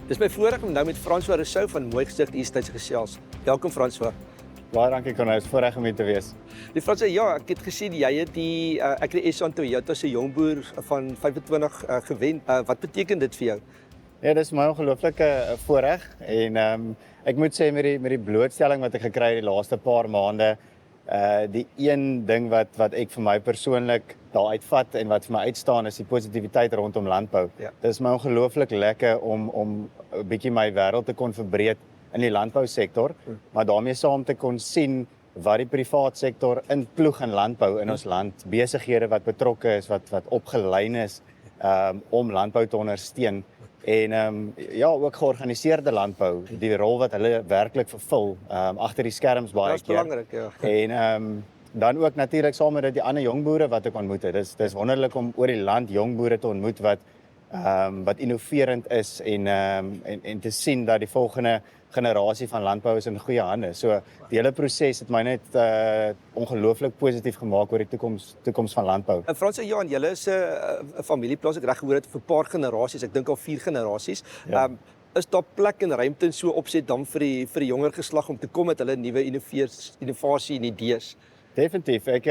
Dis my voorreg om nou met François Rousseau van Mooi Gesig Estates gesels. Welkom François. Baie dankie Cornelis, voorreg om hier te wees. Die François, ja, ek het gesien jy het die ek het Essan Toyota se jong boer van 25 gewen. Wat beteken dit vir jou? Ja, dis my ongelooflike voorreg en ek moet sê met die blootstelling wat ek gekry het die laaste paar maande, die een ding wat ek vir my persoonlik daar uitvat en wat vir my uitstaan is die positiwiteit rondom landbou. Ja. Dit is my ongelooflik lekker om 'n bietjie my wêreld te kon verbreed in die landbousektor, maar daarmee saam te kon sien wat die privaat sektor inploeg in landbou in ons land, besighede wat betrokke is, wat opgelyn is om landbou te ondersteun. En ja, ook georganiseerde landbou, die rol wat hulle werklik vervul agter die skerms baie Dit is keer. belangrik, ja. En dan ook natuurlik saam met dit die ander jong boere wat ek ontmoet het. Dis wonderlik om oor die land jong boere te ontmoet wat innoverend is en te sien dat die volgende generasie van landbou is in goeie hande. So die hele proses het my net ongelooflik positief gemaak oor die toekoms van landbou. En François, ja, en julle is 'n familieplaas, ek reg gehoor het vir 'n paar generasies, ek dink al 4 generasies. Ja. Is daar plek en ruimte in so opset dan vir die jonger geslag om te kom met hulle nuwe innovasie en idees? Definitief. Ek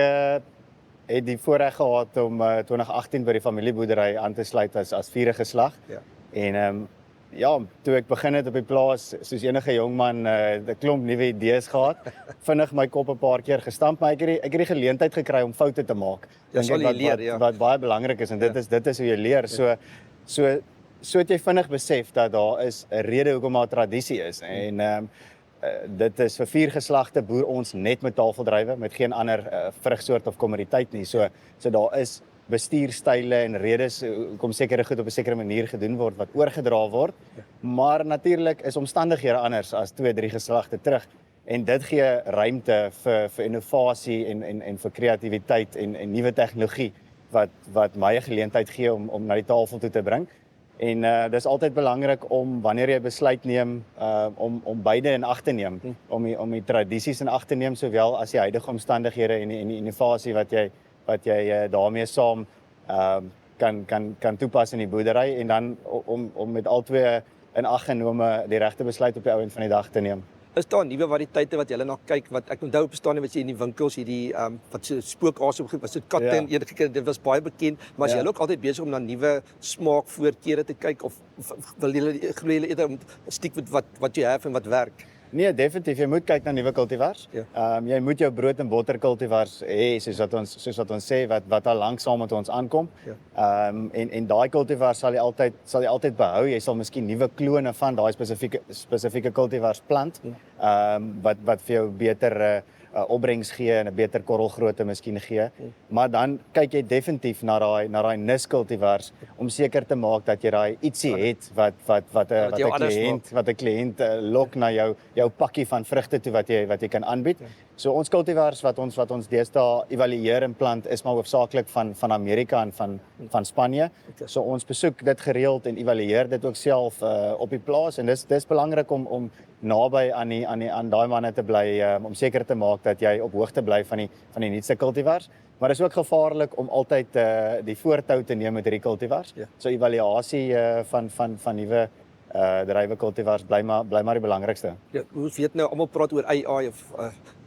het die voorreg gehad om 2018 by die familieboerdery aan te sluit as vierde geslag. Ja. En ja, toe ek begin het op die plaas, soos enige jong man, 'n klomp nuwe idees gehad. Vinnig my kop 'n paar keer gestamp, maar ek het die geleentheid gekry om foute te maak. Ja, Dink sal ek jy leer, ja. wat baie belangrik is en dit is hoe jy leer. So het jy vinnig besef dat daar is 'n rede hoekom daar tradisie is. En dit is vir 4 geslagte boer ons net met tafeldrywe, met geen ander vrugsoort of kommoditeit nie. So daar is bestuurstyle en redes hoekom sekere goed op 'n sekere manier gedoen word wat oorgedra word. Maar natuurlik is omstandighede anders as 2-3 geslagte terug. En dit gee ruimte vir innovasie en vir kreatiwiteit en nuwe tegnologie wat my 'n geleentheid gee om na die tafel toe te bring. En dis altyd belangrik om wanneer jy besluit neem om beide in ag te neem, om die tradisies in ag te neem sowel as die huidige omstandighede en die innovasie wat jy daarmee saam kan toepas in die boerdery en dan om met albei in ag genome die regte besluit op die ouend van die dag te neem. Is daar nuwe variëteite wat julle na kyk? Wat ek onthou bestaan wat jy in die winkels hierdie wat so spookasem was dit katte en enige keer dit was baie bekend, maar is julle ook altyd besig om na nuwe smaakvoorkeure te kyk of wil julle eerder stiek met wat jy het en wat werk? Nee, definitief, jy moet kyk na nuwe kultivars. Ja. Jy moet jou brood en botter kultivars hê soos wat ons sê wat al lank saam met ons aankom. Ja. En daai kultivars sal jy altyd behou. Jy sal miskien nuwe klone van daai spesifieke kultivars plant. Wat vir jou beter opbrengs gee en 'n beter korrelgrootte miskien gee. Maar dan kyk jy definitief na daai niskultivars om seker te maak dat jy daai ietsie het wat 'n kliënt lok na jou pakkie van vrugte toe wat jy kan aanbied. So ons kultivars wat ons deesdae evalueer en plant is maar hoofsaaklik van Amerika en van Spanje. So ons besoek dit gereeld en evalueer dit ook self op die plaas en dis belangrik om naby aan daai manne te bly om seker te maak dat jy op hoogte bly van die nuutste kultivars. Maar dit is ook gevaarlik om altyd die voortou te neem met hierdie kultivars. Ja. So evaluasie van nuwe drywe kultivars bly maar die belangrikste. Ja, ons weet nou almal praat oor AI of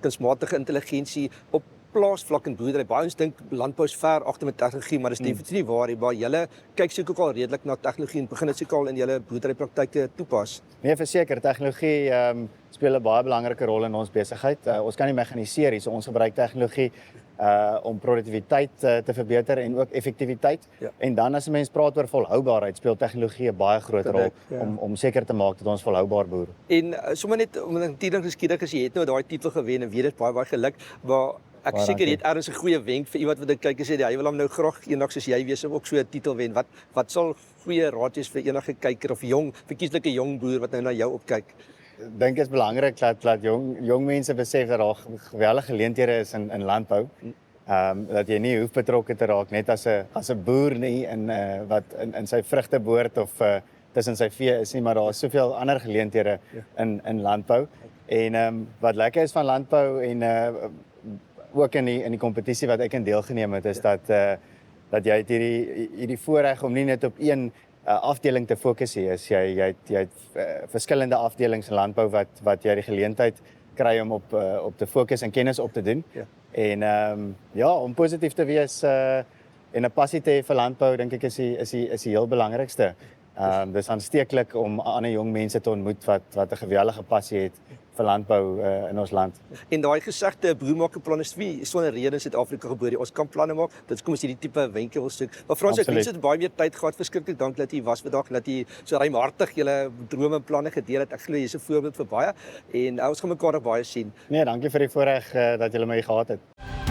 kunsmatige intelligensie op plaasvlak en boerdery. Baie ons dink landbou is ver agter met tegnologie, maar dis definitief nie waar nie. Maar julle kyk seker ook al redelik na tegnologie en begin dit seker al in julle boerderypraktyke toepas. Nee, verseker, tegnologie speel 'n baie belangrike rol in ons besigheid. Ons kan nie mekaniseer nie, so ons gebruik tegnologie om produktiwiteit te verbeter en ook effektiwiteit. Ja. En dan as 'n mens praat oor volhoubaarheid, speel tegnologie 'n baie groot rol om seker te maak dat ons volhoubaar boer. En sommer net om natuurlik geskiedig as jy het nou daai titel gewen en weet dit baie geluk, maar ek seker jy het ergens 'n goeie wenk vir iemand wat dit kyk en sê hy wil hom nou graag eendag soos jy wees om ook so 'n titel wen. Wat sal goeie raad wees vir enige kyker of verkieslike jong boer wat nou na jou opkyk? Ek dink dit is belangrik dat jong mense besef dat daar geweldige geleenthede is in landbou. Dat jy nie hoef betrokke te raak net as 'n boer nie wat in sy vrugteboord of tussen sy vee is nie, maar daar is soveel ander geleenthede in landbou. En wat lekker is van landbou en ook in die kompetisie wat ek in deelgeneem het is dat jy het hierdie voorreg om nie net op een afdeling te fokus hier is. Jy het verskillende afdelings in landbou wat jy die geleentheid kry om op te fokus en kennis op te doen. Ja. En ja, om positief te wees en 'n passie te hê vir landbou, dink ek is die heel belangrikste. Dis aansteeklik om ander jong mense te ontmoet wat 'n geweldige passie het vir landbou in ons land. En daai gesegde broer maak 'n plan is nie sonder rede in Suid-Afrika gebore. Ons kan planne maak. Dit kom as hierdie tipe wenke wil soek. Maar Frans, ek wens dit baie meer tyd gehad. Verskriklik dankie dat jy was vandag, dat jy so ruimhartig julle drome en planne gedeel het. Ek glo jy's 'n voorbeeld vir baie en ons gaan mekaar nog baie sien. Nee, dankie vir die voorreg dat julle my gehad het.